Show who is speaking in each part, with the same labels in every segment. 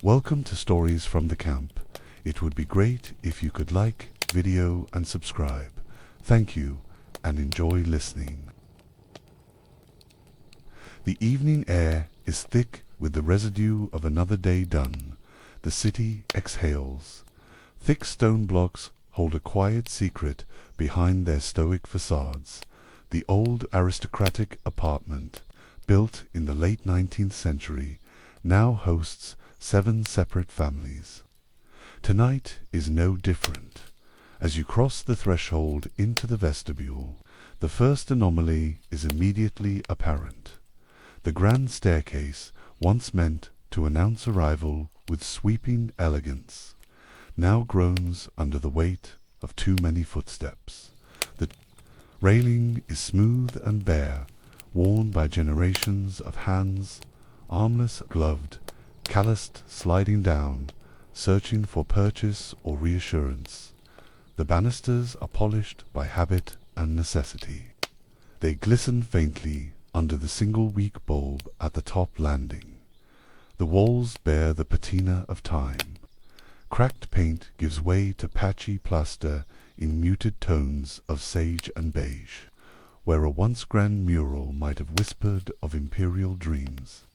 Speaker 1: Welcome to Stories from the Camp. It would be great if you could like, video and subscribe. Thank you and enjoy listening. The evening air is thick with the residue of another day done. The city exhales. Thick stone blocks hold a quiet secret behind their stoic facades. The old aristocratic apartment, built in the late 19th century, now hosts 7 separate families. Tonight is no different. As you cross the threshold into the vestibule, the first anomaly is immediately apparent. The grand staircase, once meant to announce arrival with sweeping elegance, now groans under the weight of too many footsteps. The railing is smooth and bare, worn by generations of hands, armless, gloved, calloused, sliding down, searching for purchase or reassurance. The banisters are polished by habit and necessity. They glisten faintly under the single weak bulb at the top landing. The walls bear the patina of time. Cracked paint gives way to patchy plaster in muted tones of sage and beige, where a once grand mural might have whispered of imperial dreams.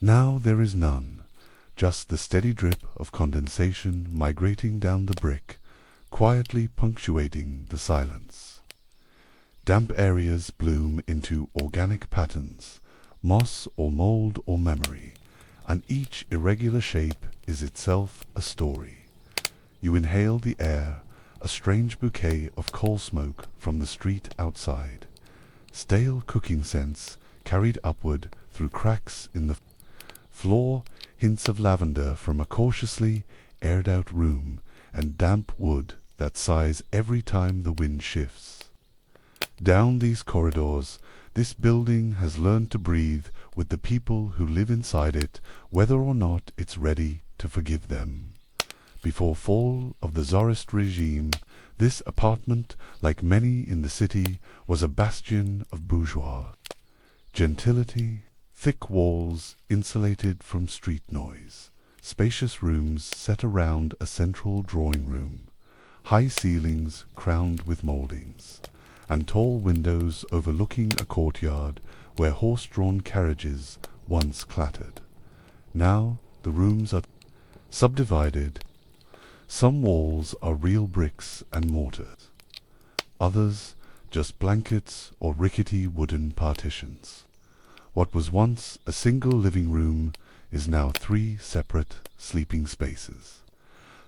Speaker 1: Now there is none, just the steady drip of condensation migrating down the brick, quietly punctuating the silence. Damp areas bloom into organic patterns, moss or mold or memory, and each irregular shape is itself a story. You inhale the air, a strange bouquet of coal smoke from the street outside. Stale cooking scents carried upward through cracks in the floor, hints of lavender from a cautiously aired-out room, and damp wood that sighs every time the wind shifts. Down these corridors, this building has learned to breathe with the people who live inside it, whether or not it's ready to forgive them. Before fall of the Tsarist regime, this apartment, like many in the city, was a bastion of bourgeois gentility. Thick walls insulated from street noise, spacious rooms set around a central drawing room, high ceilings crowned with mouldings, and tall windows overlooking a courtyard where horse-drawn carriages once clattered. Now the rooms are subdivided. Some walls are real bricks and mortars, others just blankets or rickety wooden partitions. What was once a single living room is now 3 separate sleeping spaces.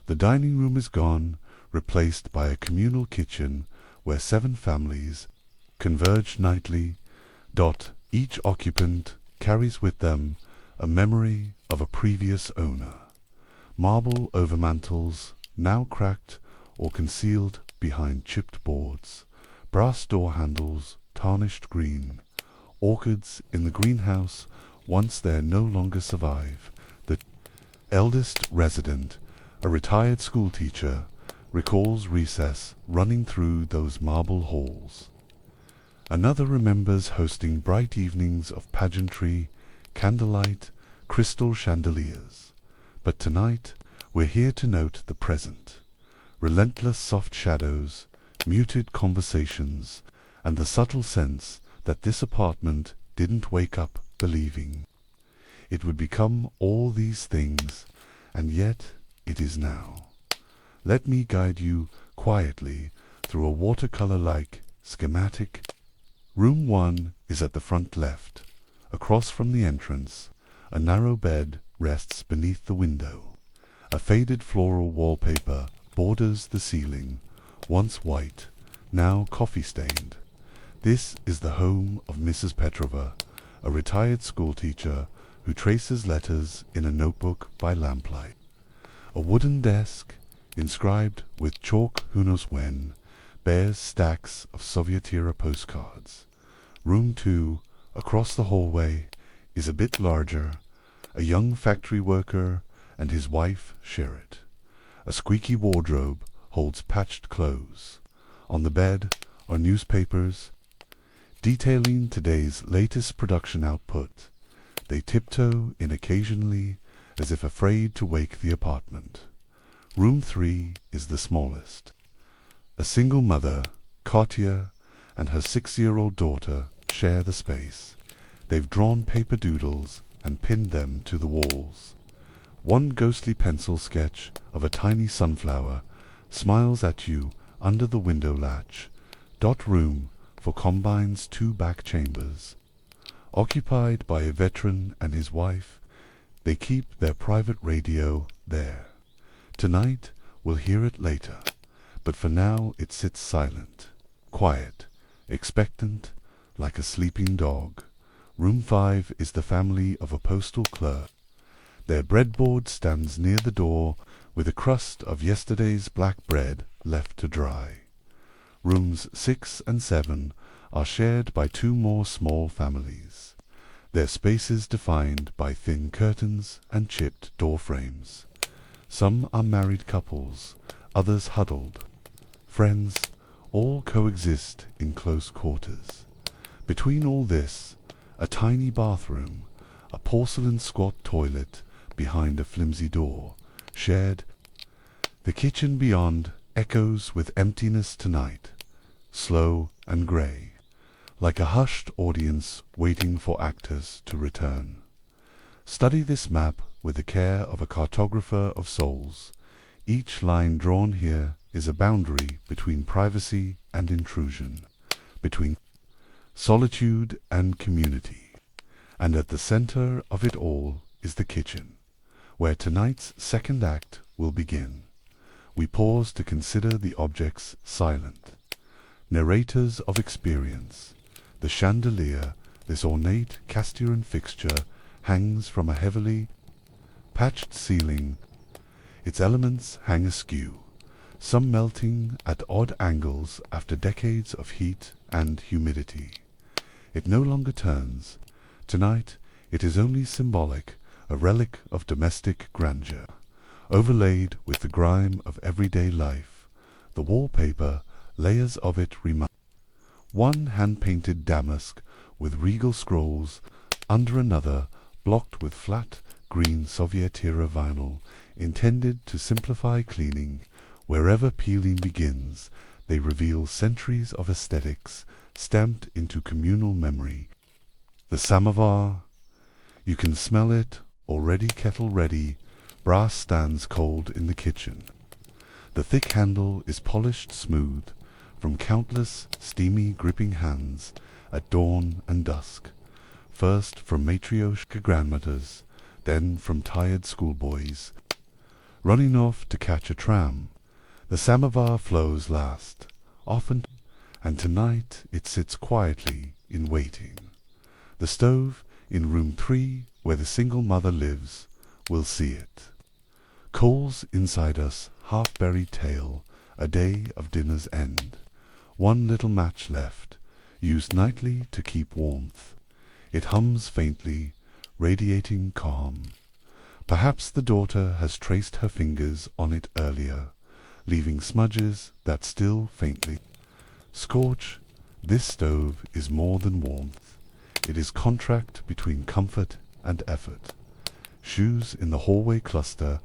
Speaker 1: The dining room is gone, replaced by a communal kitchen where 7 families converge nightly. Each occupant carries with them a memory of a previous owner. Marble overmantels, now cracked or concealed behind chipped boards, brass door handles tarnished green. Orchids in the greenhouse, once there, no longer survive. The eldest resident, a retired schoolteacher, recalls recess running through those marble halls. Another remembers hosting bright evenings of pageantry, candlelight, crystal chandeliers. But tonight we're here to note the present. Relentless soft shadows, muted conversations, and the subtle sense that this apartment didn't wake up believing it would become all these things, and yet it is now. Let me guide you quietly through a watercolor-like schematic. Room 1 is at the front left. Across from the entrance, a narrow bed rests beneath the window. A faded floral wallpaper borders the ceiling, once white, now coffee-stained. This is the home of Mrs. Petrova, a retired schoolteacher who traces letters in a notebook by lamplight. A wooden desk, inscribed with chalk who knows when, bears stacks of Soviet-era postcards. Room 2, across the hallway, is a bit larger. A young factory worker and his wife share it. A squeaky wardrobe holds patched clothes. On the bed are newspapers detailing today's latest production output. They tiptoe in occasionally as if afraid to wake the apartment. Room 3 is the smallest. A single mother, Katya, and her 6-year-old daughter share the space. They've drawn paper doodles and pinned them to the walls. One ghostly pencil sketch of a tiny sunflower smiles at you under the window latch. Room for Combine's 2 back chambers. Occupied by a veteran and his wife, they keep their private radio there. Tonight we'll hear it later, but for now it sits silent, quiet, expectant, like a sleeping dog. Room 5 is the family of a postal clerk. Their breadboard stands near the door with a crust of yesterday's black bread left to dry. Rooms 6 and 7 are shared by 2 more small families, their spaces defined by thin curtains and chipped door frames. Some are married couples, others huddled. Friends, all coexist in close quarters. Between all this, a tiny bathroom, a porcelain squat toilet behind a flimsy door, shared. The kitchen beyond echoes with emptiness tonight, slow and grey, like a hushed audience waiting for actors to return. Study this map with the care of a cartographer of souls. Each line drawn here is a boundary between privacy and intrusion, between solitude and community. And at the center of it all is the kitchen, where tonight's second act will begin. We pause to consider the objects silent, narrators of experience. The chandelier, this ornate Castilian fixture, hangs from a heavily patched ceiling. Its elements hang askew, some melting at odd angles after decades of heat and humidity. It no longer turns. Tonight it is only symbolic, a relic of domestic grandeur, overlaid with the grime of everyday life. The wallpaper, layers of it remind. One hand-painted damask with regal scrolls, under another blocked with flat green Soviet-era vinyl, intended to simplify cleaning. Wherever peeling begins, they reveal centuries of aesthetics stamped into communal memory. The samovar, you can smell it, already kettle ready. Brass stands cold in the kitchen. The thick handle is polished smooth from countless steamy gripping hands at dawn and dusk, first from matryoshka grandmothers, then from tired schoolboys running off to catch a tram. The samovar flows last, often, and tonight it sits quietly in waiting. The stove in room 3, where the single mother lives, will see it. Coals inside us, half-buried tale, a day of dinner's end. One little match left, used nightly to keep warmth. It hums faintly, radiating calm. Perhaps the daughter has traced her fingers on it earlier, leaving smudges that still faintly scorch. This stove is more than warmth. It is contract between comfort and effort. Shoes in the hallway cluster,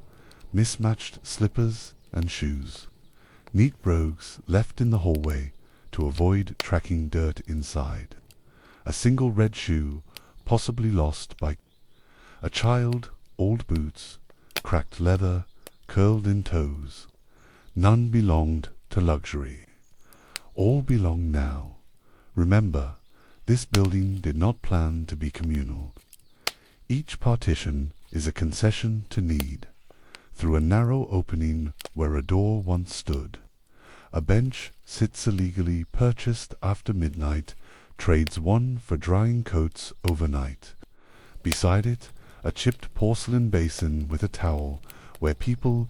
Speaker 1: mismatched slippers and shoes. Neat brogues left in the hallway to avoid tracking dirt inside. A single red shoe, possibly lost by a child, old boots, cracked leather, curled in toes. None belonged to luxury. All belong now. Remember, this building did not plan to be communal. Each partition is a concession to need. Through a narrow opening where a door once stood, a bench sits illegally purchased after midnight, trades one for drying coats overnight. Beside it, a chipped porcelain basin with a towel where people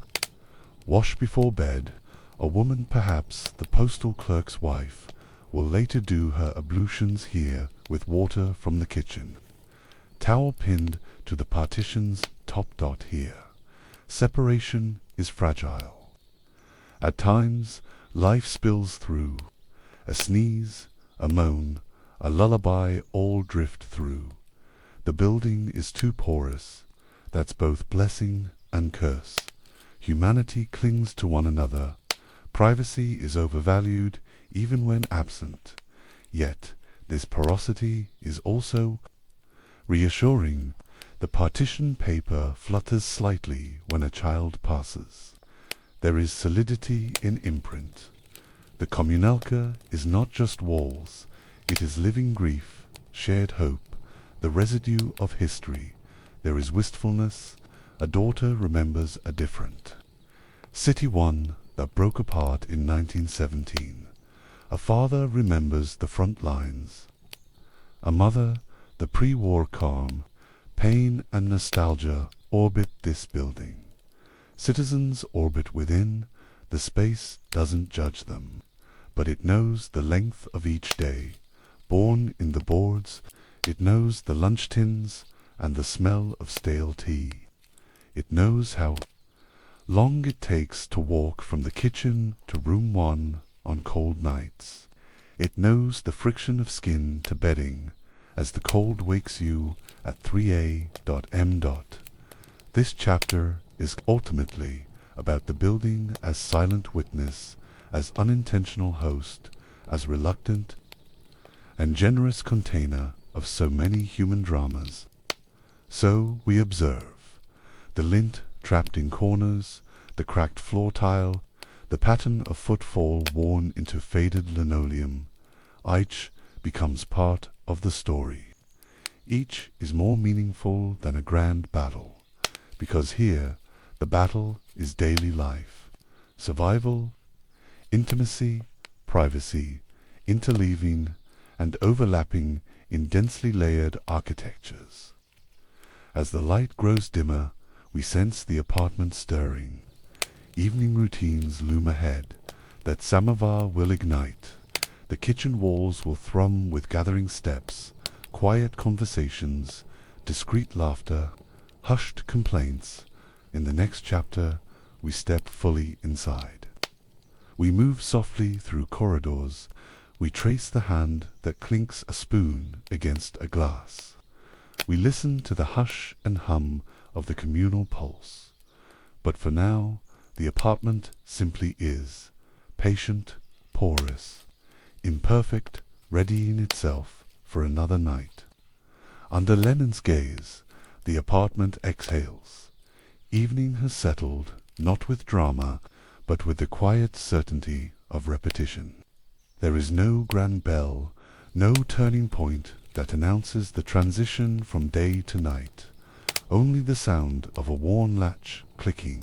Speaker 1: wash before bed. A woman, perhaps the postal clerk's wife, will later do her ablutions here with water from the kitchen. Towel pinned to the partition's top dot here. Separation is fragile. At times, life spills through. A sneeze, a moan, a lullaby all drift through. The building is too porous. that's both blessing and curse. Humanity clings to one another. Privacy is overvalued even when absent. Yet this porosity is also reassuring. The partition paper flutters slightly when a child passes. There is solidity in imprint. The kommunalka is not just walls, it is living grief, shared hope, the residue of history. There is wistfulness. A daughter remembers a different city, one that broke apart in 1917. A father remembers the front lines. A mother, the pre-war calm. Pain and nostalgia orbit this building. Citizens orbit within. The space doesn't judge them, but it knows the length of each day. Born in the boards, it knows the lunch tins and the smell of stale tea. It knows how long it takes to walk from the kitchen to room 1 on cold nights. It knows the friction of skin to bedding as the cold wakes you at 3A.M. This chapter is ultimately about the building as silent witness, as unintentional host, as reluctant and generous container of so many human dramas. So we observe the lint trapped in corners, the cracked floor tile, the pattern of footfall worn into faded linoleum. Each becomes part of the story. Each is more meaningful than a grand battle, because here the battle is daily life, survival, intimacy, privacy, interleaving and overlapping in densely layered architectures. As the light grows dimmer, we sense the apartment stirring. Evening routines loom ahead. That samovar will ignite. The kitchen walls will thrum with gathering steps, quiet conversations, discreet laughter, hushed complaints. In the next chapter, we step fully inside. We move softly through corridors. We trace the hand that clinks a spoon against a glass. We listen to the hush and hum of the communal pulse. But for now, the apartment simply is, patient, porous, imperfect, readying itself for another night. Under Lenin's gaze, the apartment exhales. Evening has settled, not with drama, but with the quiet certainty of repetition. There is no grand bell, no turning point that announces the transition from day to night. Only the sound of a worn latch clicking,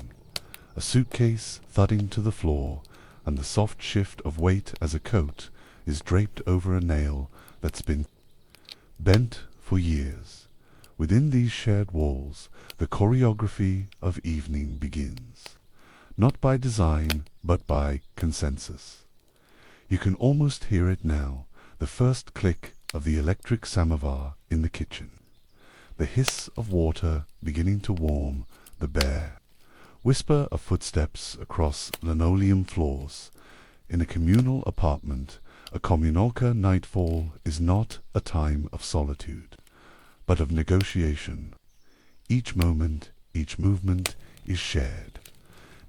Speaker 1: a suitcase thudding to the floor, and the soft shift of weight as a coat is draped over a nail that's been bent for years. Within these shared walls, the choreography of evening begins, not by design, but by consensus. You can almost hear it now, the first click of the electric samovar in the kitchen, the hiss of water beginning to warm the bare whisper of footsteps across linoleum floors. In a communal apartment, a kommunalka nightfall is not a time of solitude, but of negotiation. Each moment, each movement is shared.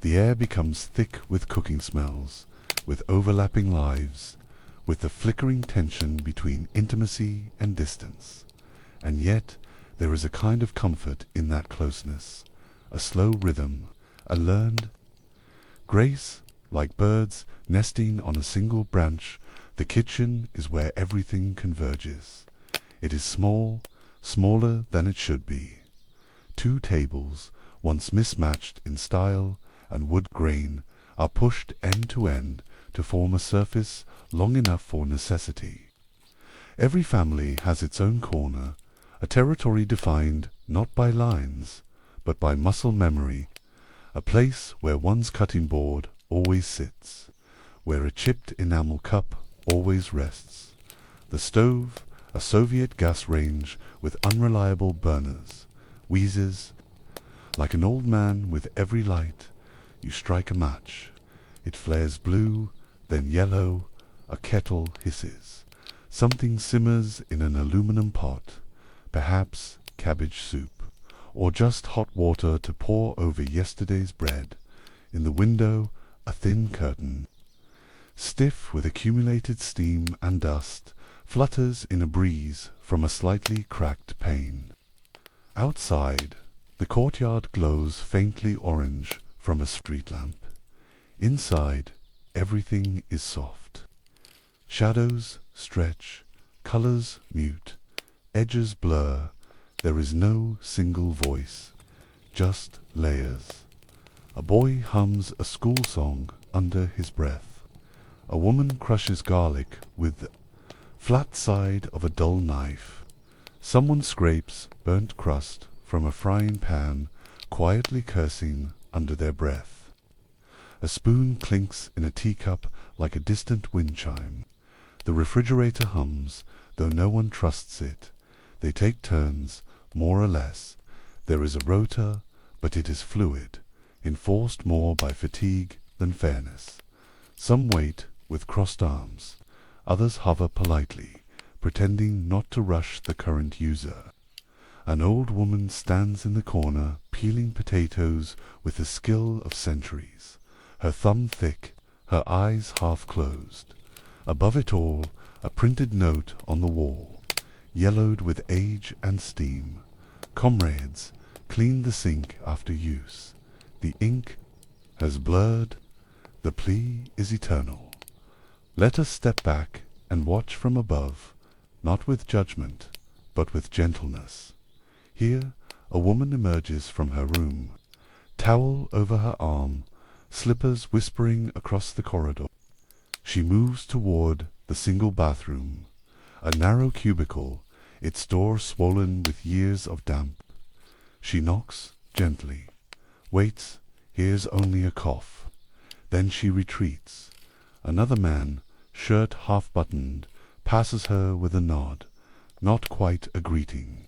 Speaker 1: The air becomes thick with cooking smells, with overlapping lives, with the flickering tension between intimacy and distance. And yet there is a kind of comfort in that closeness, a slow rhythm, a learned grace. Like birds nesting on a single branch, the kitchen is where everything converges. It is small, smaller than it should be. 2 tables, once mismatched in style and wood grain, are pushed end to end to form a surface long enough for necessity. Every family has its own corner, a territory defined not by lines, but by muscle memory, a place where one's cutting board always sits, where a chipped enamel cup always rests. The stove, a Soviet gas range with unreliable burners, wheezes. Like an old man with every light, you strike a match. It flares blue, then yellow, a kettle hisses. Something simmers in an aluminum pot, perhaps cabbage soup, or just hot water to pour over yesterday's bread. In the window, a thin curtain, stiff with accumulated steam and dust, flutters in a breeze from a slightly cracked pane. Outside, the courtyard glows faintly orange from a street lamp. Inside, everything is soft. Shadows stretch, colors mute, edges blur. There is no single voice, just layers. A boy hums a school song under his breath. A woman crushes garlic with the flat side of a dull knife. Someone scrapes burnt crust from a frying pan, quietly cursing under their breath. A spoon clinks in a teacup like a distant wind chime. The refrigerator hums, though no one trusts it. They take turns, more or less. There is a rotor, but it is fluid, enforced more by fatigue than fairness. Some wait with crossed arms. Others hover politely, pretending not to rush the current user. An old woman stands in the corner, peeling potatoes with the skill of centuries, her thumb thick, her eyes half closed. Above it all, a printed note on the wall, yellowed with age and steam. Comrades, clean the sink after use. The ink has blurred. The plea is eternal. Let us step back and watch from above, not with judgment, but with gentleness. Here, a woman emerges from her room, towel over her arm, slippers whispering across the corridor. She moves toward the single bathroom, a narrow cubicle, its door swollen with years of damp. She knocks gently, waits, hears only a cough. Then she retreats. Another man, shirt half-buttoned, passes her with a nod, not quite a greeting,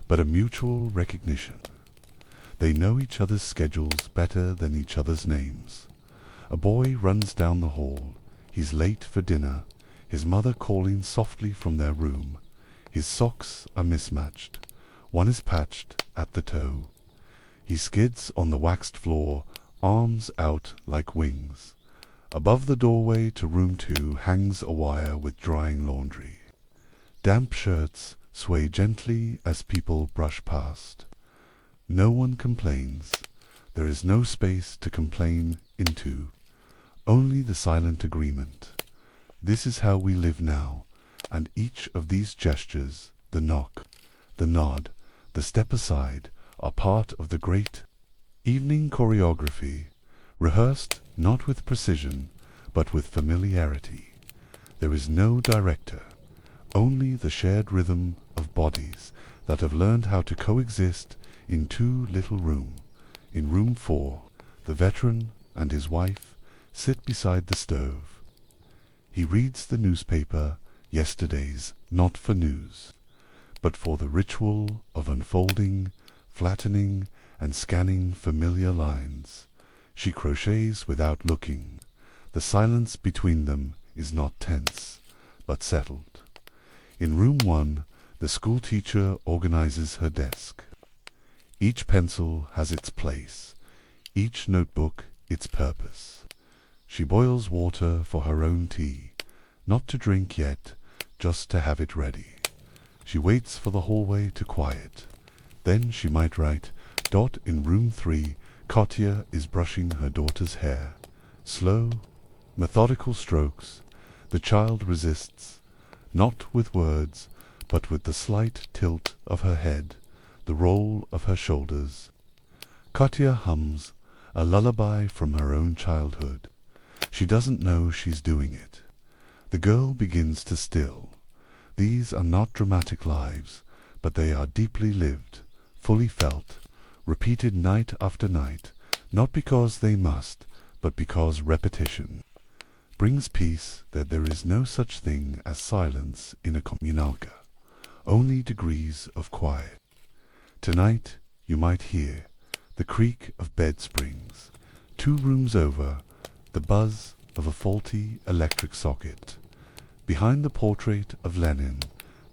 Speaker 1: but a mutual recognition. They know each other's schedules better than each other's names. A boy runs down the hall. He's late for dinner, his mother calling softly from their room. His socks are mismatched. One is patched at the toe. He skids on the waxed floor, arms out like wings. Above the doorway to room 2 hangs a wire with drying laundry. Damp shirts sway gently as people brush past. No one complains. There is no space to complain into, only the silent agreement. This is how we live now, and each of these gestures, the knock, the nod, the step aside, are part of the great evening choreography, rehearsed not with precision, but with familiarity. There is no director, only the shared rhythm of bodies that have learned how to coexist in two little rooms. In room 4, the veteran and his wife sit beside the stove. He reads the newspaper, yesterday's, not for news, but for the ritual of unfolding, flattening, and scanning familiar lines. She crochets without looking. The silence between them is not tense, but settled. In room 1, the school teacher organizes her desk. Each pencil has its place, each notebook its purpose. She boils water for her own tea, not to drink yet, just to have it ready. She waits for the hallway to quiet. Then she might write, Dot in room 3, Katya is brushing her daughter's hair. Slow, methodical strokes. The child resists, not with words, but with the slight tilt of her head, the roll of her shoulders. Katya hums a lullaby from her own childhood. She doesn't know she's doing it. The girl begins to still. These are not dramatic lives, but they are deeply lived, fully felt, repeated night after night, not because they must, but because repetition brings peace, that there is no such thing as silence in a kommunalka, only degrees of quiet. Tonight you might hear the creak of bed springs. 2 rooms over, the buzz of a faulty electric socket. Behind the portrait of Lenin,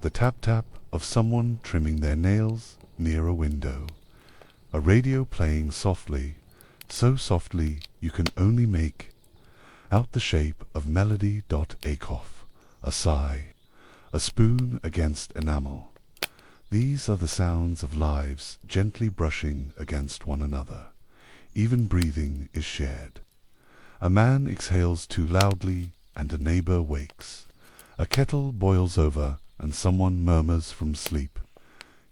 Speaker 1: the tap-tap of someone trimming their nails near a window. A radio playing softly, so softly you can only make out the shape of melody. A cough, a sigh, a spoon against enamel. These are the sounds of lives gently brushing against one another. Even breathing is shared. A man exhales too loudly and a neighbor wakes. A kettle boils over and someone murmurs from sleep.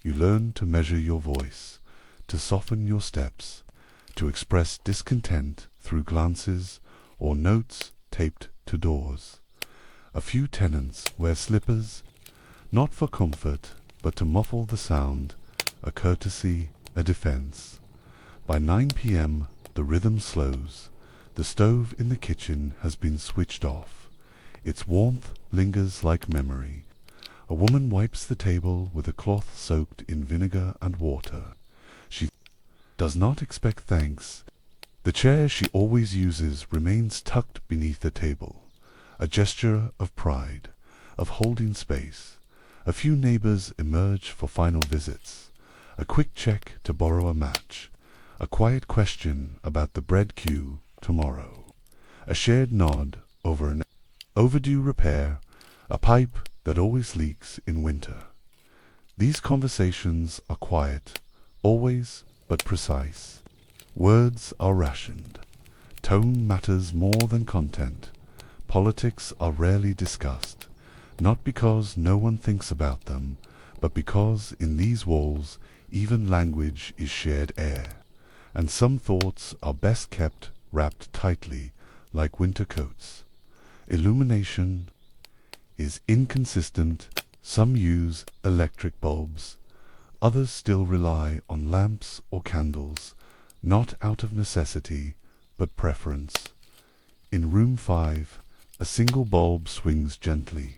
Speaker 1: You learn to measure your voice, to soften your steps, to express discontent through glances or notes taped to doors. A few tenants wear slippers, not for comfort, but to muffle the sound, a courtesy, a defense. By 9 p.m. the rhythm slows. The stove in the kitchen has been switched off. Its warmth lingers like memory. A woman wipes the table with a cloth soaked in vinegar and water. She does not expect thanks. The chair she always uses remains tucked beneath the table, a gesture of pride, of holding space. A few neighbors emerge for final visits, a quick check to borrow a match, a quiet question about the bread queue tomorrow, a shared nod over an overdue repair, a pipe that always leaks in winter. These conversations are quiet, always, but precise. Words are rationed. Tone matters more than content. Politics are rarely discussed, not because no one thinks about them, but because in these walls even language is shared air, and some thoughts are best kept wrapped tightly like winter coats. Illumination is inconsistent. Some use electric bulbs, others still rely on lamps or candles, not out of necessity, but preference. In room 5, a single bulb swings gently.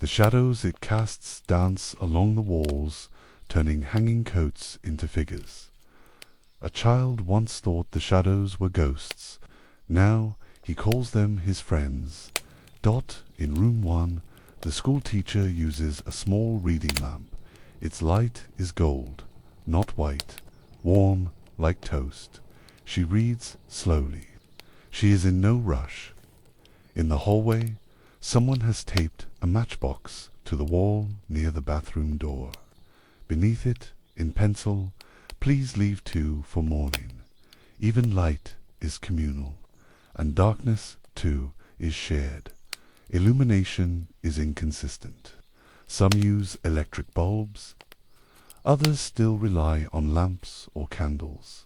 Speaker 1: The shadows it casts dance along the walls, turning hanging coats into figures. A child once thought the shadows were ghosts. Now he calls them his friends. In room 1, the school teacher uses a small reading lamp. Its light is gold, not white, warm like toast. She reads slowly. She is in no rush. In the hallway, someone has taped a matchbox to the wall near the bathroom door. Beneath it, in pencil, "Please leave too for morning." Even light is communal, and darkness, too, is shared. Illumination is inconsistent. Some use electric bulbs. Others still rely on lamps or candles,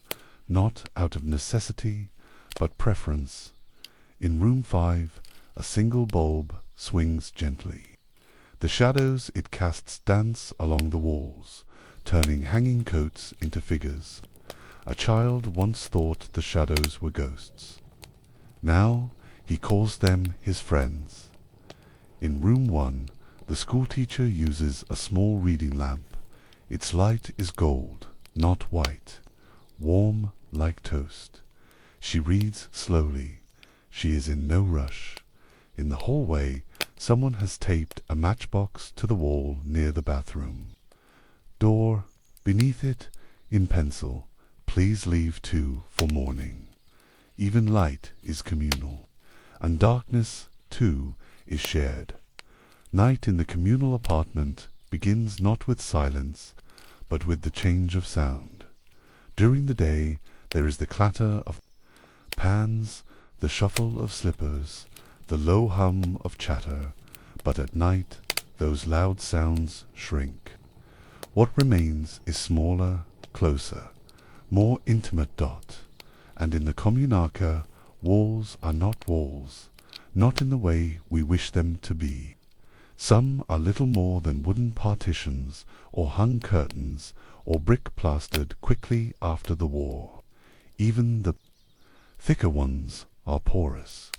Speaker 1: not out of necessity, but preference. In room 5, a single bulb swings gently. The shadows it casts dance along the walls, turning hanging coats into figures. A child once thought the shadows were ghosts. Now he calls them his friends. In room 1, the schoolteacher uses a small reading lamp. Its light is gold, not white, warm like toast. She reads slowly. She is in no rush. In the hallway, someone has taped a matchbox to the wall near the bathroom. Door, beneath it, in pencil, "Please leave too for morning." Even light is communal, and darkness, too, is shared. Night in the communal apartment begins not with silence, but with the change of sound. During the day, there is the clatter of pans, the shuffle of slippers, the low hum of chatter, but at night those loud sounds shrink. What remains is smaller, closer, more intimate. And in the kommunalka, walls are not walls, not in the way we wish them to be. Some are little more than wooden partitions, or hung curtains, or brick plastered quickly after the war. Even the thicker ones are porous.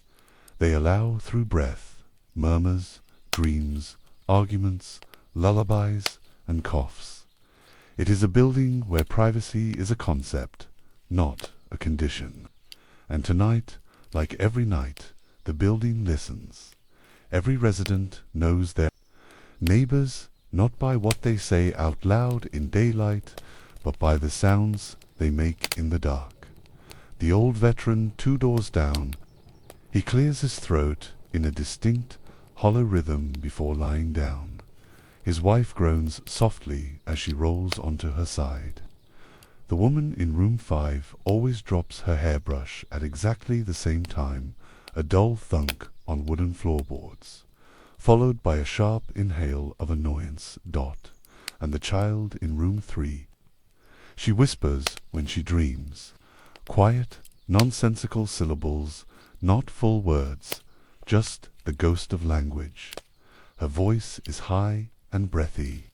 Speaker 1: They allow through breath, murmurs, dreams, arguments, lullabies, and coughs. It is a building where privacy is a concept, not a condition. And tonight, like every night, the building listens. Every resident knows their neighbors, not by what they say out loud in daylight, but by the sounds they make in the dark. The old veteran 2 doors down, he clears his throat in a distinct, hollow rhythm before lying down. His wife groans softly as she rolls onto her side. The woman in room 5 always drops her hairbrush at exactly the same time, a dull thunk on wooden floorboards, followed by a sharp inhale of annoyance. And the child in room 3. She whispers when she dreams, quiet, nonsensical syllables, not full words, just the ghost of language. Her voice is high and breathy.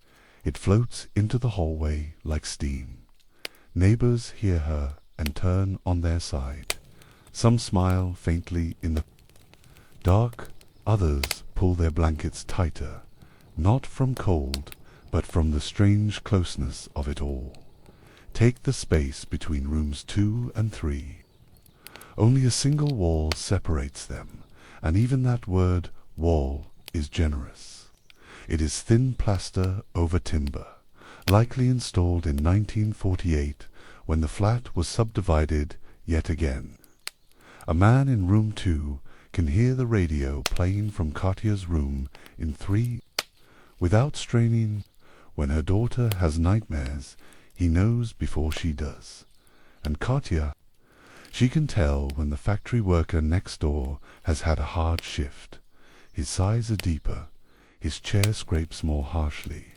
Speaker 1: It floats into the hallway like steam. Neighbors hear her and turn on their side. Some smile faintly in the dark, others pull their blankets tighter, not from cold, but from the strange closeness of it all. Take the space between rooms 2 and 3. Only a single wall separates them, and even that word wall is generous. It is thin plaster over timber, likely installed in 1948 when the flat was subdivided yet again. A man in room 2 can hear the radio playing from Katya's room in 3. Without straining, when her daughter has nightmares, he knows before she does. And Katya, she can tell when the factory worker next door has had a hard shift. His sighs are deeper, his chair scrapes more harshly.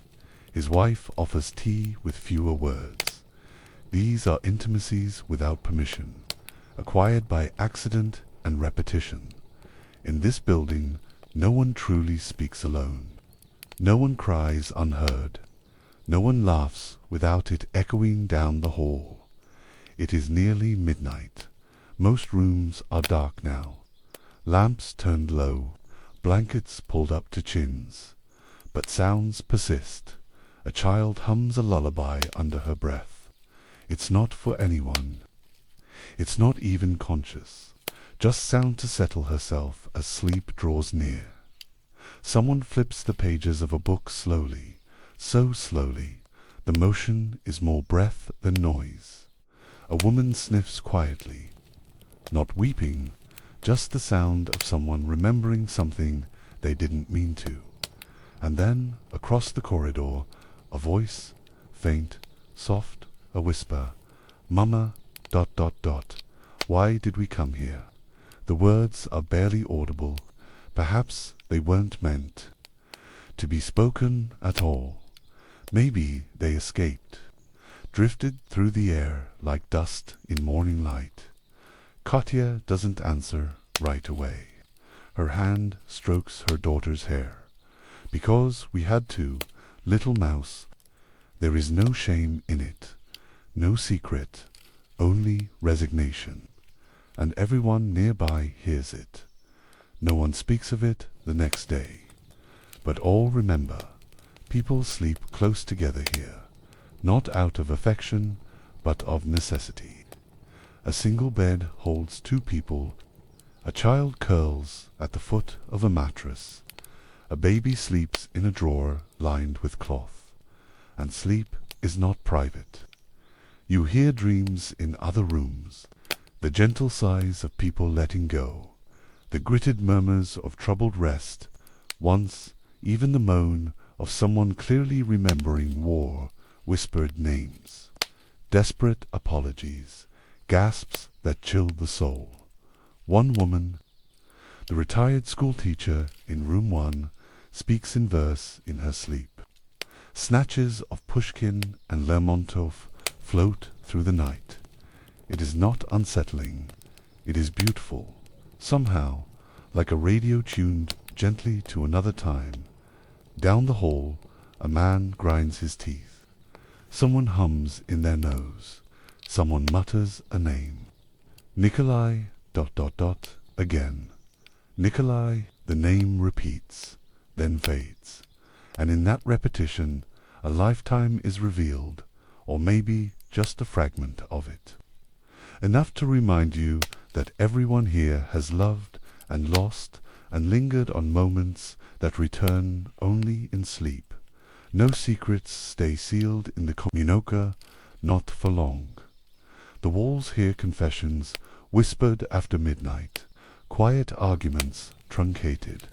Speaker 1: His wife offers tea with fewer words. These are intimacies without permission, acquired by accident and repetition. In this building, no one truly speaks alone. No one cries unheard. No one laughs without it echoing down the hall. It is nearly midnight. Most rooms are dark now. Lamps turned low, blankets pulled up to chins. But sounds persist. A child hums a lullaby under her breath. It's not for anyone. It's not even conscious. Just sound to settle herself as sleep draws near. Someone flips the pages of a book slowly, so slowly, the motion is more breath than noise. A woman sniffs quietly, not weeping, just the sound of someone remembering something they didn't mean to. And then, across the corridor, a voice, faint, soft, a whisper, "Mama, ... Why did we come here?" The words are barely audible. Perhaps they weren't meant to be spoken at all. Maybe they escaped, drifted through the air like dust in morning light. Katya doesn't answer right away. Her hand strokes her daughter's hair. "Because we had to, little mouse. There is no shame in it, no secret, only resignation. And everyone nearby hears it. No one speaks of it the next day. But all remember, people sleep close together here, not out of affection, but of necessity. A single bed holds 2 people. A child curls at the foot of a mattress. A baby sleeps in a drawer lined with cloth. And sleep is not private. You hear dreams in other rooms, the gentle sighs of people letting go, the gritted murmurs of troubled rest, once even the moan of someone clearly remembering war, whispered names, desperate apologies, gasps that chilled the soul. One woman, the retired schoolteacher in room 1, speaks in verse in her sleep. Snatches of Pushkin and Lermontov float through the night. It is not unsettling. It is beautiful, somehow, like a radio tuned gently to another time. Down the hall, a man grinds his teeth. Someone hums in their nose. Someone mutters a name. Nikolai ... again. Nikolai, the name repeats, then fades. And in that repetition, a lifetime is revealed, or maybe just a fragment of it. Enough to remind you that everyone here has loved and lost and lingered on moments that return only in sleep. No secrets stay sealed in the kommunalka, not for long. The walls hear confessions whispered after midnight, quiet arguments truncated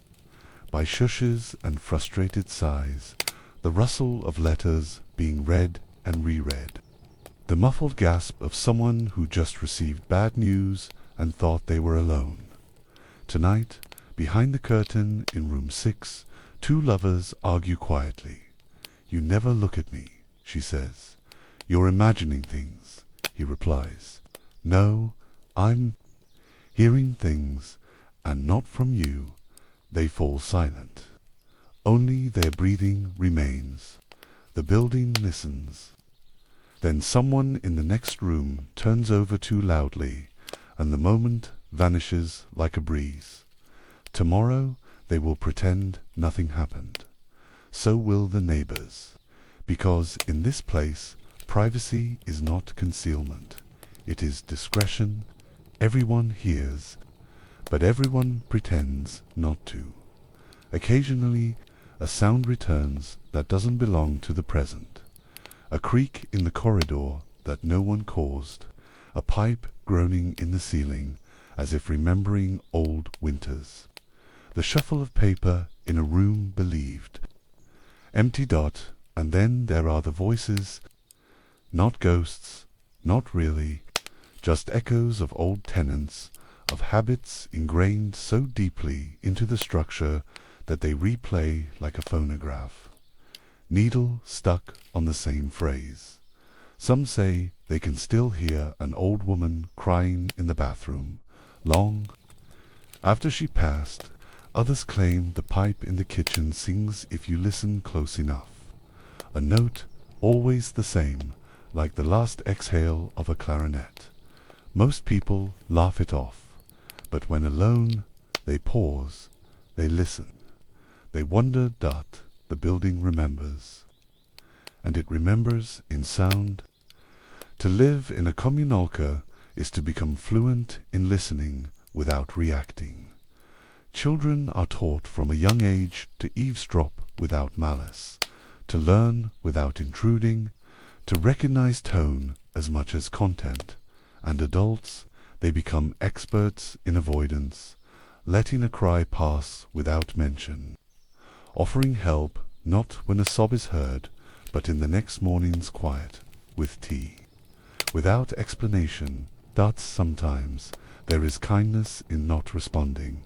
Speaker 1: by shushes and frustrated sighs, the rustle of letters being read and reread, the muffled gasp of someone who just received bad news and thought they were alone. Tonight, behind the curtain in room 6, two lovers argue quietly. "You never look at me," she says. "You're imagining things," he replies. "No, I'm hearing things, and not from you." They fall silent. Only their breathing remains. The building listens. Then someone in the next room turns over too loudly, and the moment vanishes like a breeze. Tomorrow they will pretend nothing happened. So will the neighbors, because in this place privacy is not concealment. It is discretion. Everyone hears, but everyone pretends not to. Occasionally a sound returns that doesn't belong to the present. A creak in the corridor that no one caused, a pipe groaning in the ceiling as if remembering old winters. The shuffle of paper in a room believed. Empty dot, and then there are the voices, not ghosts, not really, just echoes of old tenants, of habits ingrained so deeply into the structure that they replay like a phonograph. Needle stuck on the same phrase. Some say they can still hear an old woman crying in the bathroom, long after she passed. Others claim the pipe in the kitchen sings if you listen close enough. A note always the same, like the last exhale of a clarinet. Most people laugh it off, but when alone, they pause, they listen. They wonder that the building remembers, and it remembers in sound. To live in a kommunalka is to become fluent in listening without reacting. Children are taught from a young age to eavesdrop without malice, to learn without intruding, to recognize tone as much as content, and adults, they become experts in avoidance, letting a cry pass without mention, offering help not when a sob is heard, but in the next morning's quiet, with tea. Without explanation, that sometimes there is kindness in not responding,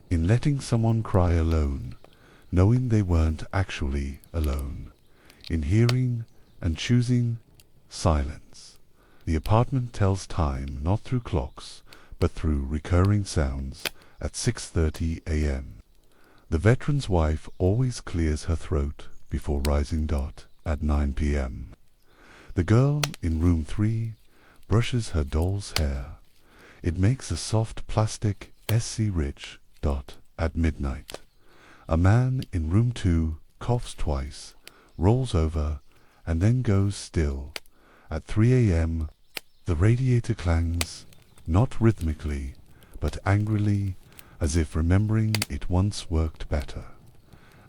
Speaker 1: in letting someone cry alone, knowing they weren't actually alone, in hearing and choosing silence. The apartment tells time not through clocks, but through recurring sounds at 6:30 a.m. The veteran's wife always clears her throat before rising dot at 9 p.m. The girl in room 3 brushes her doll's hair. It makes a soft plastic SC rich dot at midnight. A man in room 2 coughs twice, rolls over, and then goes still. At 3 a.m. the radiator clangs, not rhythmically, but angrily, as if remembering it once worked better.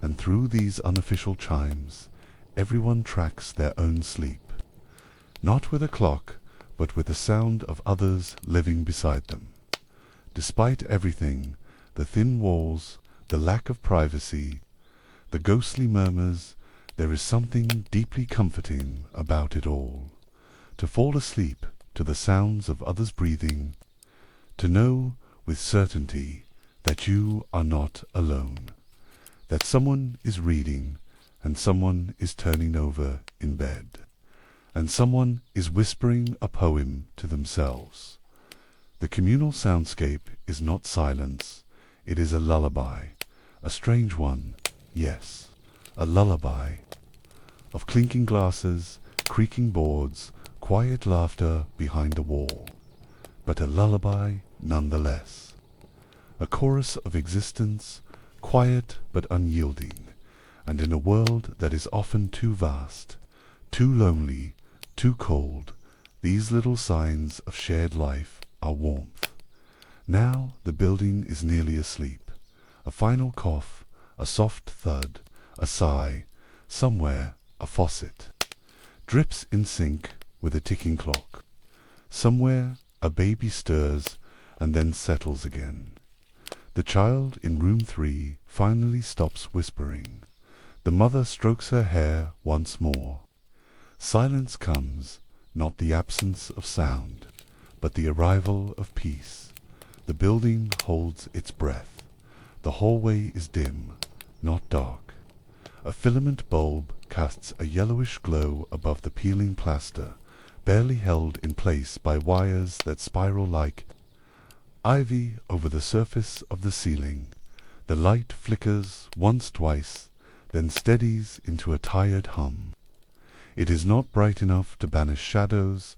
Speaker 1: And through these unofficial chimes, everyone tracks their own sleep, not with a clock, but with the sound of others living beside them. Despite everything, the thin walls, the lack of privacy, the ghostly murmurs, there is something deeply comforting about it all. To fall asleep to the sounds of others breathing, to know with certainty that you are not alone, that someone is reading, and someone is turning over in bed, and someone is whispering a poem to themselves. The communal soundscape is not silence, it is a lullaby, a strange one, yes, a lullaby, of clinking glasses, creaking boards, quiet laughter behind the wall, but a lullaby nonetheless. A chorus of existence, quiet but unyielding, and in a world that is often too vast, too lonely, too cold, these little signs of shared life are warmth. Now the building is nearly asleep. A final cough, a soft thud, a sigh, somewhere a faucet drips in sync with a ticking clock. Somewhere a baby stirs and then settles again. The child in room 3 finally stops whispering. The mother strokes her hair once more. Silence comes, not the absence of sound, but the arrival of peace. The building holds its breath. The hallway is dim, not dark. A filament bulb casts a yellowish glow above the peeling plaster, barely held in place by wires that spiral like ivy over the surface of the ceiling. The light flickers once, twice, then steadies into a tired hum. It is not bright enough to banish shadows,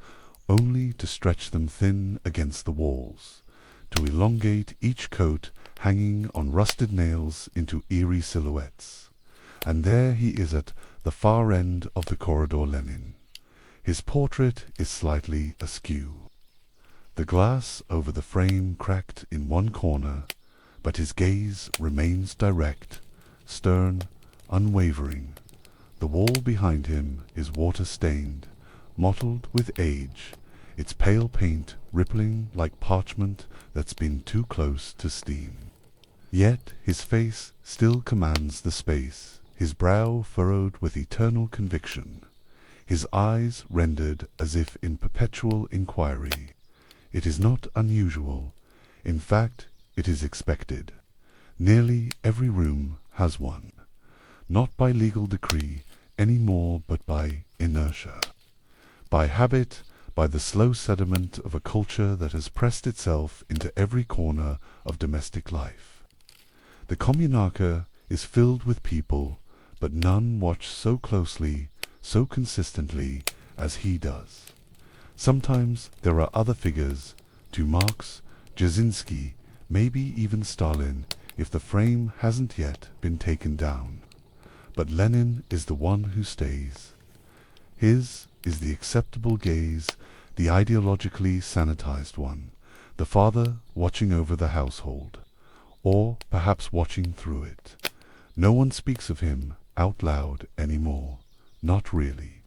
Speaker 1: only to stretch them thin against the walls, to elongate each coat hanging on rusted nails into eerie silhouettes. And there he is at the far end of the corridor, Lenin. His portrait is slightly askew. The glass over the frame cracked in one corner, but his gaze remains direct, stern, unwavering. The wall behind him is water-stained, mottled with age, its pale paint rippling like parchment that's been too close to steam. Yet his face still commands the space, his brow furrowed with eternal conviction, his eyes rendered as if in perpetual inquiry. It is not unusual. In fact, it is expected. Nearly every room has one. Not by legal decree any more, but by inertia. By habit, by the slow sediment of a culture that has pressed itself into every corner of domestic life. The kommunalka is filled with people, but none watch so closely, so consistently as he does. Sometimes there are other figures, to Marx, Jasinski, maybe even Stalin, if the frame hasn't yet been taken down. But Lenin is the one who stays. His is the acceptable gaze, the ideologically sanitized one, the father watching over the household, or perhaps watching through it. No one speaks of him out loud anymore, not really.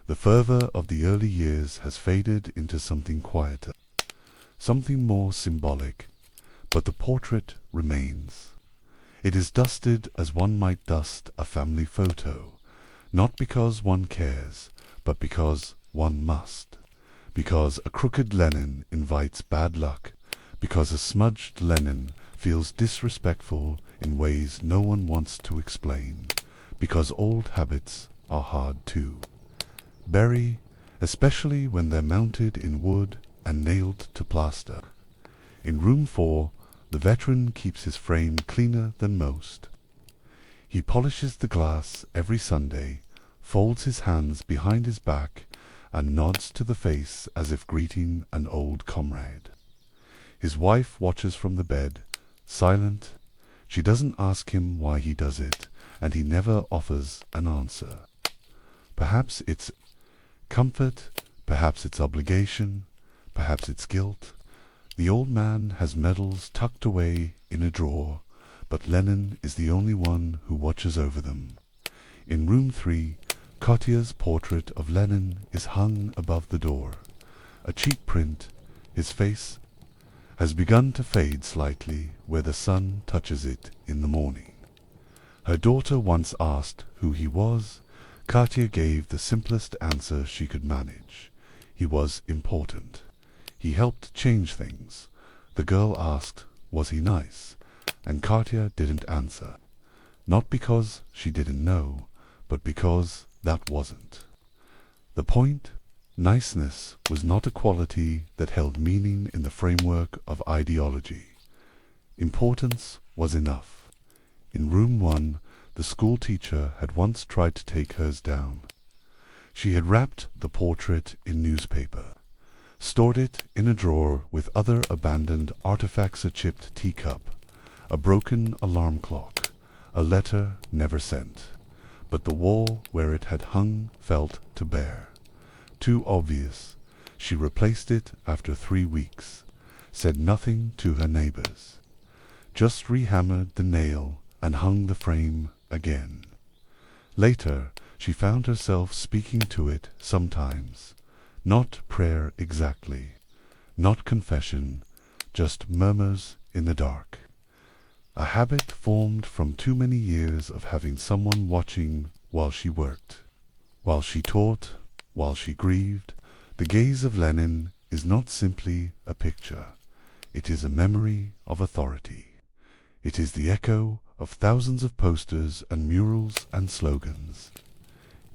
Speaker 1: The fervor of the early years has faded into something quieter, something more symbolic, but the portrait remains. It is dusted as one might dust a family photo, not because one cares, but because one must. Because a crooked Lenin invites bad luck, because a smudged Lenin feels disrespectful in ways no one wants to explain, because old habits are hard to bury, especially when they're mounted in wood and nailed to plaster. In room 4, the veteran keeps his frame cleaner than most. He polishes the glass every Sunday, folds his hands behind his back, and nods to the face as if greeting an old comrade. His wife watches from the bed, silent. She doesn't ask him why he does it, and he never offers an answer. Perhaps it's comfort, perhaps it's obligation, perhaps it's guilt. The old man has medals tucked away in a drawer, but Lenin is the only one who watches over them. In room 3, Kotya's portrait of Lenin is hung above the door. A cheap print, his face has begun to fade slightly where the sun touches it in the morning. Her daughter once asked who he was. Katya gave the simplest answer she could manage. He was important. He helped change things. The girl asked, was he nice? And Katya didn't answer. Not because she didn't know, but because that wasn't. The point, niceness, was not a quality that held meaning in the framework of ideology. Importance was enough. In room 1, the school teacher had once tried to take hers down. She had wrapped the portrait in newspaper, stored it in a drawer with other abandoned artifacts, a chipped teacup, a broken alarm clock, a letter never sent. But the wall where it had hung felt too bare, too obvious. She replaced it after 3 weeks, said nothing to her neighbors, just rehammered the nail and hung the frame again. Later, she found herself speaking to it sometimes, Not prayer exactly, not confession, just murmurs in the dark. A habit formed from too many years of having someone watching while she worked, while she taught, while she grieved. The gaze of Lenin is not simply a picture. It is a memory of authority. It is the echo of thousands of posters and murals and slogans.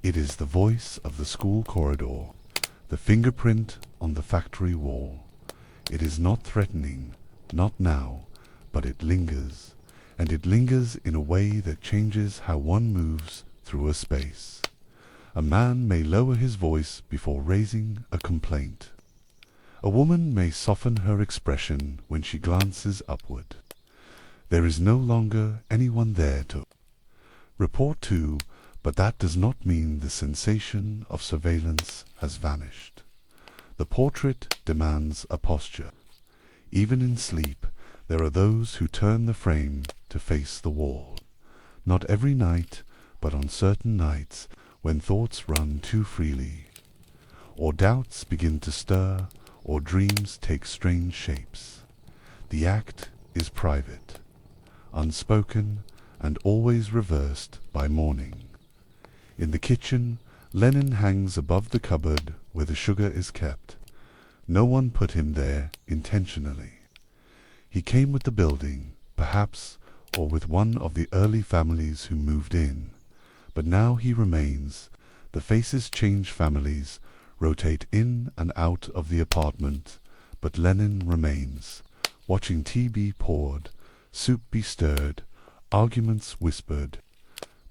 Speaker 1: It is the voice of the school corridor, the fingerprint on the factory wall. It is not threatening, not now, but it lingers, and it lingers in a way that changes how one moves through a space. A man may lower his voice before raising a complaint. A woman may soften her expression when she glances upward. There is no longer anyone there to report to, but that does not mean the sensation of surveillance has vanished. The portrait demands a posture. Even in sleep, there are those who turn the frame to face the wall. Not every night, but on certain nights when thoughts run too freely, or doubts begin to stir, or dreams take strange shapes. The act is private, unspoken, and always reversed by morning. In the kitchen, Lenin hangs above the cupboard where the sugar is kept. No one put him there intentionally. He came with the building, perhaps, or with one of the early families who moved in. But now he remains. The faces change, families rotate in and out of the apartment, but Lenin remains, watching tea be poured, soup be stirred, arguments whispered,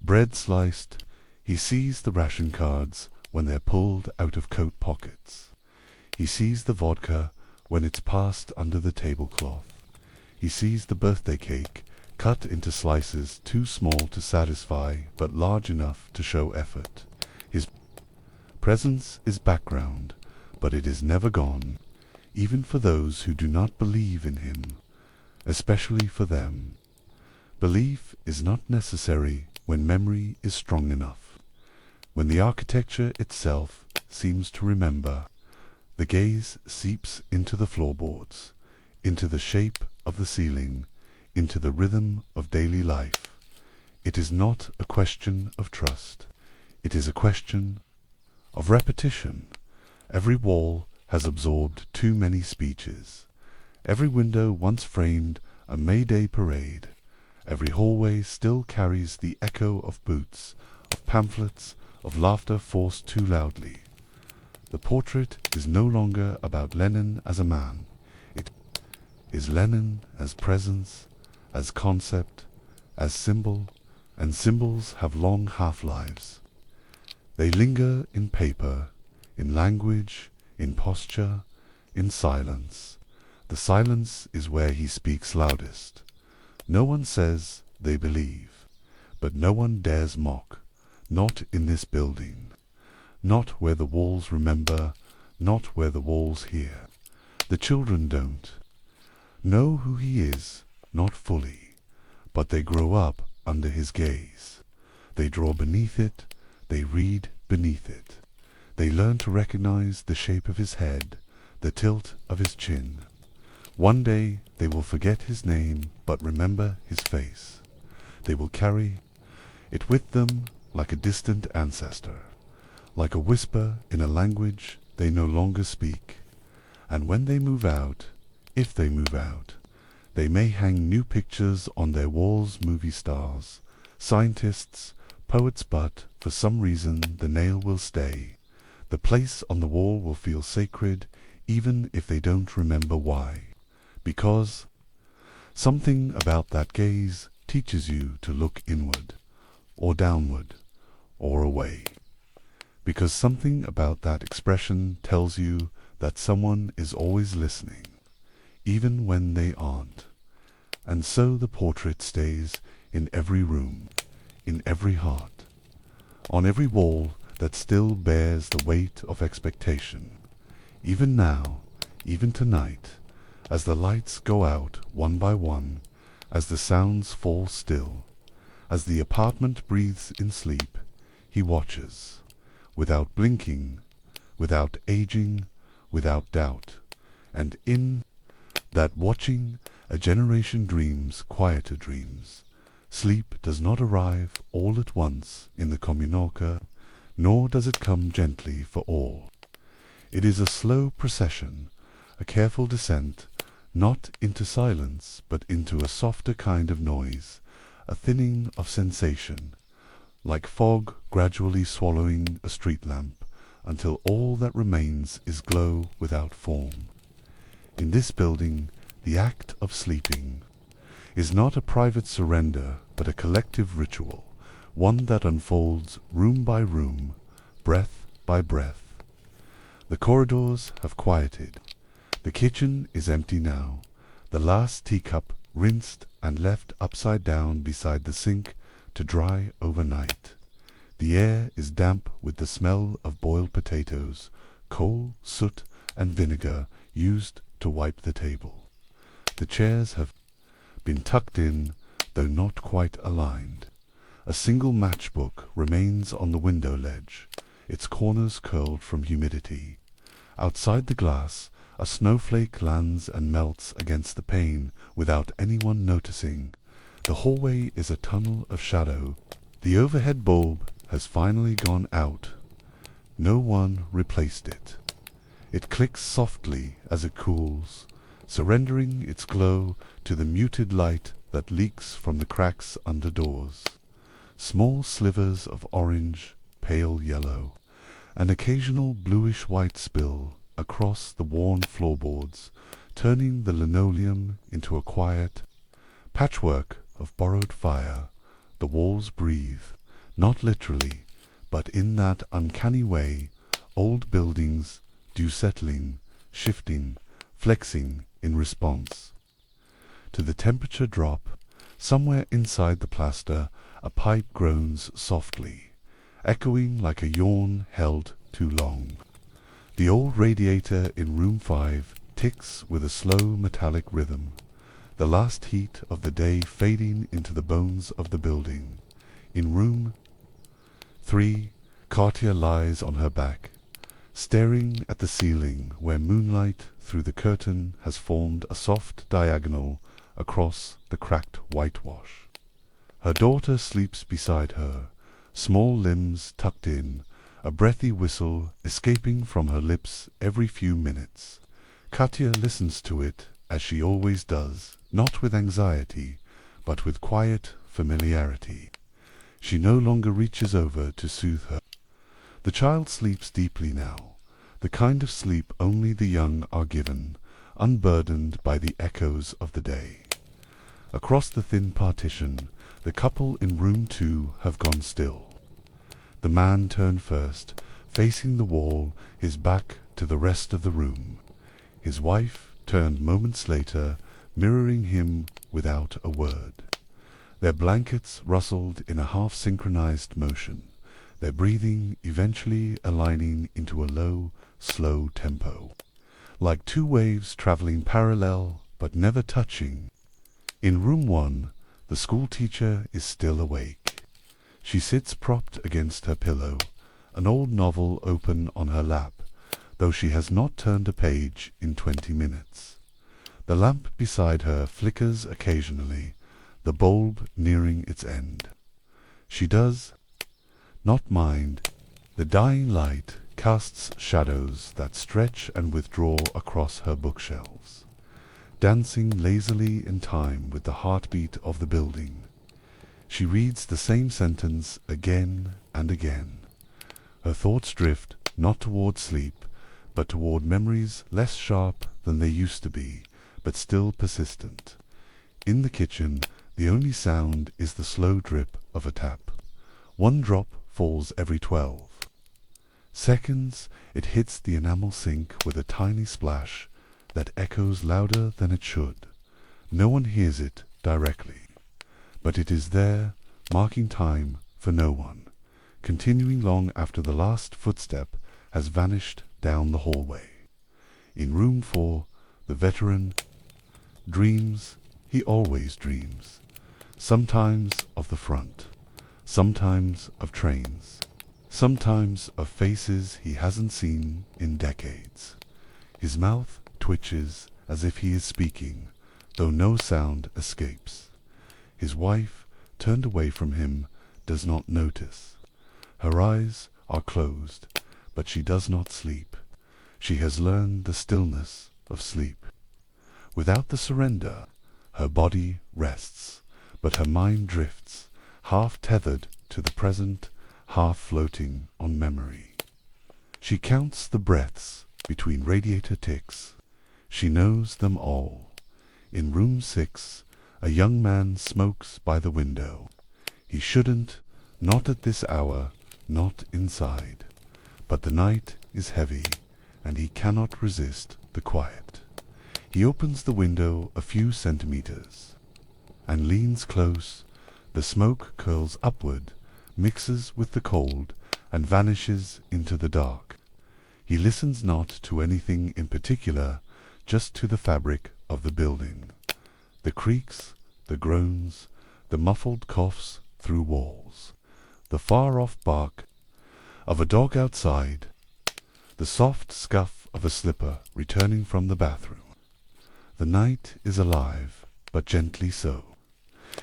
Speaker 1: bread sliced. He sees the ration cards when they're pulled out of coat pockets. He sees the vodka when it's passed under the tablecloth. He sees the birthday cake cut into slices too small to satisfy but large enough to show effort. His presence is background, but it is never gone, even for those who do not believe in him, especially for them. Belief is not necessary when memory is strong enough. When the architecture itself seems to remember, the gaze seeps into the floorboards, into the shape of the ceiling, into the rhythm of daily life. It is not a question of trust. It is a question of repetition. Every wall has absorbed too many speeches. Every window once framed a May Day parade. Every hallway still carries the echo of boots, of pamphlets, of laughter forced too loudly. The portrait is no longer about Lenin as a man. It is Lenin as presence, as concept, as symbol, and symbols have long half-lives. They linger in paper, in language, in posture, in silence. The silence is where he speaks loudest. No one says they believe, but no one dares mock, not in this building, not where the walls remember, not where the walls hear. The children don't know who he is, not fully, but they grow up under his gaze. They draw beneath it, they read beneath it. They learn to recognize the shape of his head, the tilt of his chin. One day they will forget his name, but remember his face. They will carry it with them like a distant ancestor, like a whisper in a language they no longer speak. And when they move out, if they move out, they may hang new pictures on their walls, movie stars, scientists, poets, but for some reason the nail will stay. The place on the wall will feel sacred, even if they don't remember why. Because something about that gaze teaches you to look inward, or downward, or away. Because something about that expression tells you that someone is always listening, even when they aren't. And so the portrait stays in every room, in every heart, on every wall that still bears the weight of expectation. Even now, even tonight, as the lights go out one by one, as the sounds fall still, as the apartment breathes in sleep, he watches, without blinking, without aging, without doubt. And in that watching, a generation dreams quieter dreams. Sleep does not arrive all at once in the kommunalka, nor does it come gently for all. It is a slow procession, a careful descent, not into silence, but into a softer kind of noise, a thinning of sensation, like fog gradually swallowing a street lamp, until all that remains is glow without form. In this building, the act of sleeping is not a private surrender, but a collective ritual, one that unfolds room by room, breath by breath. The corridors have quieted. The kitchen is empty now, the last teacup rinsed and left upside down beside the sink to dry overnight. The air is damp with the smell of boiled potatoes, coal, soot, and vinegar used to wipe the table. The chairs have been tucked in, though not quite aligned. A single matchbook remains on the window ledge, its corners curled from humidity. Outside the glass, a snowflake lands and melts against the pane without anyone noticing. The hallway is a tunnel of shadow. The overhead bulb has finally gone out. No one replaced it. It clicks softly as it cools, surrendering its glow to the muted light that leaks from the cracks under doors. Small slivers of orange, pale yellow, an occasional bluish-white spill across the worn floorboards, turning the linoleum into a quiet patchwork of borrowed fire. The walls breathe, not literally, but in that uncanny way old buildings do, settling, shifting, flexing in response to the temperature drop. Somewhere inside the plaster a pipe groans softly, echoing like a yawn held too long. The old radiator in room 5 ticks with a slow metallic rhythm, the last heat of the day fading into the bones of the building. In room 3, Katya lies on her back, staring at the ceiling where moonlight through the curtain has formed a soft diagonal across the cracked whitewash. Her daughter sleeps beside her, small limbs tucked in, a breathy whistle escaping from her lips every few minutes. Katya listens to it as she always does, not with anxiety, but with quiet familiarity. She no longer reaches over to soothe her. The child sleeps deeply now, the kind of sleep only the young are given, unburdened by the echoes of the day. Across the thin partition, the couple in room 2 have gone still. The man turned first, facing the wall, his back to the rest of the room. His wife turned moments later, mirroring him without a word. Their blankets rustled in a half-synchronized motion, their breathing eventually aligning into a low, slow tempo, like two waves traveling parallel but never touching. In room 1, the school teacher is still awake. She sits propped against her pillow, an old novel open on her lap, though she has not turned a page in 20 minutes. The lamp beside her flickers occasionally, the bulb nearing its end. She does not mind. The dying light casts shadows that stretch and withdraw across her bookshelves, dancing lazily in time with the heartbeat of the building. She reads the same sentence again and again. Her thoughts drift not toward sleep, but toward memories less sharp than they used to be, but still persistent. In the kitchen, the only sound is the slow drip of a tap. One drop falls every 12 seconds. It hits the enamel sink with a tiny splash that echoes louder than it should. No one hears it directly, but it is there, marking time for no one, continuing long after the last footstep has vanished down the hallway. In room 4, the veteran dreams. He always dreams, sometimes of the front, sometimes of trains, sometimes of faces he hasn't seen in decades. His mouth twitches as if he is speaking, though no sound escapes. His wife, turned away from him, does not notice. Her eyes are closed, but she does not sleep. She has learned the stillness of sleep. Without the surrender, her body rests, but her mind drifts, half tethered to the present, half floating on memory. She counts the breaths between radiator ticks. She knows them all. In room 6, a young man smokes by the window. He shouldn't, not at this hour, not inside. But the night is heavy, and he cannot resist the quiet. He opens the window a few centimeters, and leans close. The smoke curls upward, mixes with the cold, and vanishes into the dark. He listens not to anything in particular, just to the fabric of the building. The creaks, the groans, the muffled coughs through walls, the far-off bark of a dog outside, the soft scuff of a slipper returning from the bathroom. The night is alive, but gently so.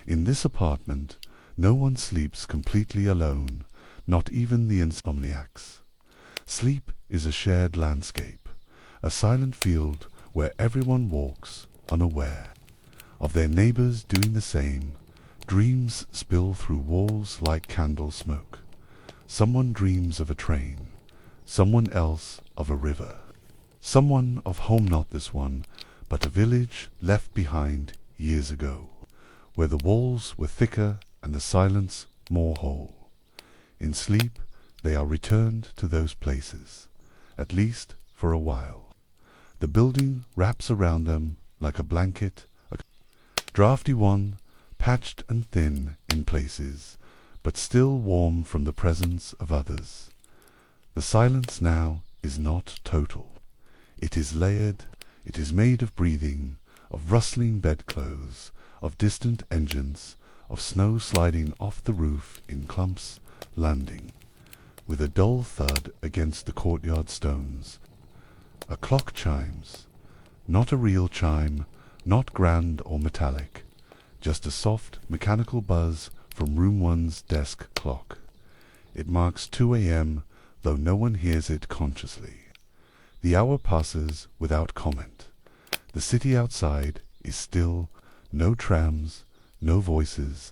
Speaker 1: In this apartment, no one sleeps completely alone, not even the insomniacs. Sleep is a shared landscape, a silent field where everyone walks unaware of their neighbors doing the same. Dreams spill through walls like candle smoke. Someone dreams of a train, someone else of a river, someone of home, not this one, but a village left behind years ago, where the walls were thicker and the silence more whole. In sleep, they are returned to those places, at least for a while. The building wraps around them like a blanket, a drafty one, patched and thin in places, but still warm from the presence of others. The silence now is not total. It is layered, it is made of breathing, of rustling bedclothes, of distant engines, of snow sliding off the roof in clumps, landing with a dull thud against the courtyard stones. A clock chimes, not a real chime, not grand or metallic, just a soft mechanical buzz from room 1's desk clock. It marks 2 a.m., though no one hears it consciously. The hour passes without comment. The city outside is still, no trams, no voices,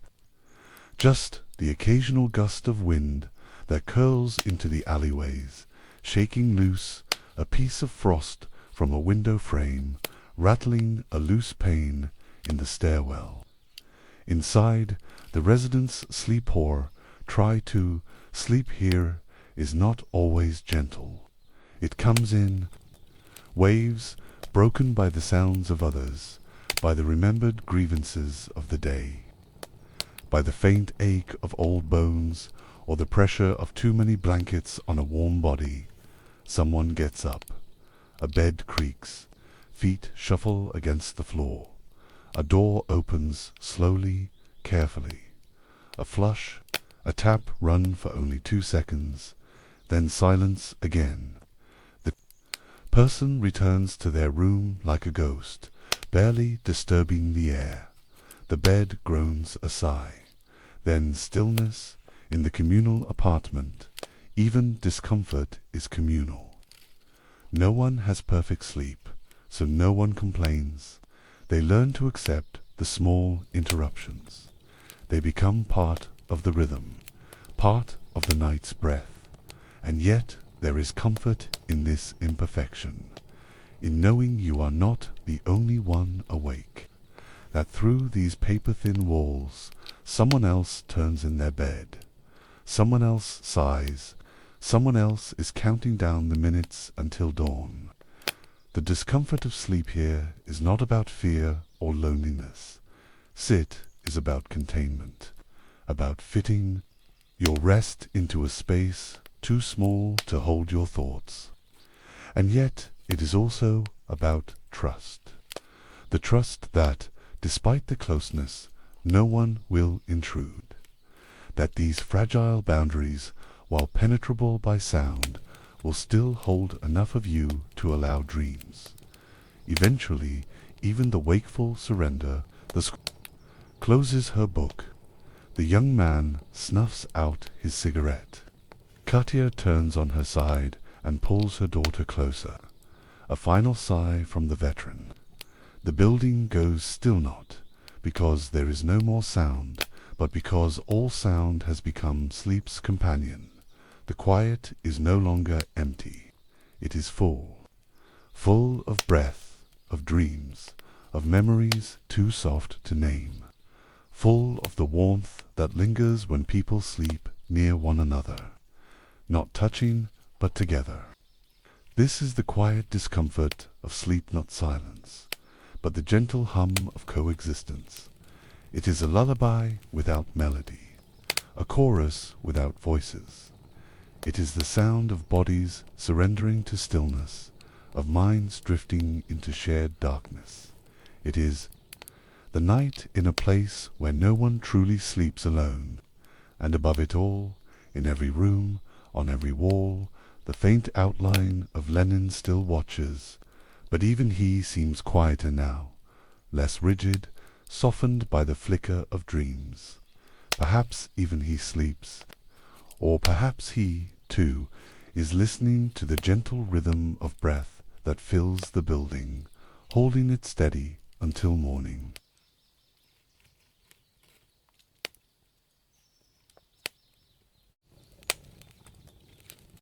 Speaker 1: just the occasional gust of wind that curls into the alleyways, shaking loose a piece of frost from a window frame, rattling a loose pane in the stairwell. Inside, the residents sleep or try to sleep here is not always gentle. It comes in waves broken by the sounds of others, by the remembered grievances of the day, by the faint ache of old bones or the pressure of too many blankets on a warm body. Someone gets up. A bed creaks. Feet shuffle against the floor. A door opens slowly, carefully. A flush, a tap run for only 2 seconds, then silence again. The person returns to their room like a ghost, barely disturbing the air. The bed groans a sigh. Then stillness in the communal apartment. Even discomfort is communal. No one has perfect sleep, so no one complains. They learn to accept the small interruptions. They become part of the rhythm, part of the night's breath. And yet there is comfort in this imperfection, in knowing you are not the only one awake, that through these paper-thin walls someone else turns in their bed, someone else sighs, someone else is counting down the minutes until dawn. The discomfort of sleep here is not about fear or loneliness. Sit is about containment, about fitting your rest into a space too small to hold your thoughts. And yet it is also about trust. The trust that, despite the closeness, no one will intrude. That these fragile boundaries while penetrable by sound, will still hold enough of you to allow dreams. Eventually, even the wakeful surrender. Closes her book. The young man snuffs out his cigarette. Katya turns on her side and pulls her daughter closer. A final sigh from the veteran. The building goes still not, because there is no more sound, but because all sound has become sleep's companion. The quiet is no longer empty. It is full. Full of breath, of dreams, of memories too soft to name. Full of the warmth that lingers when people sleep near one another. Not touching, but together. This is the quiet discomfort of sleep, not silence, but the gentle hum of coexistence. It is a lullaby without melody, a chorus without voices. It is the sound of bodies surrendering to stillness, of minds drifting into shared darkness. It is the night in a place where no one truly sleeps alone, and above it all, in every room, on every wall, the faint outline of Lenin still watches, but even he seems quieter now, less rigid, softened by the flicker of dreams. Perhaps even he sleeps, or perhaps he, too, is listening to the gentle rhythm of breath that fills the building, holding it steady until morning.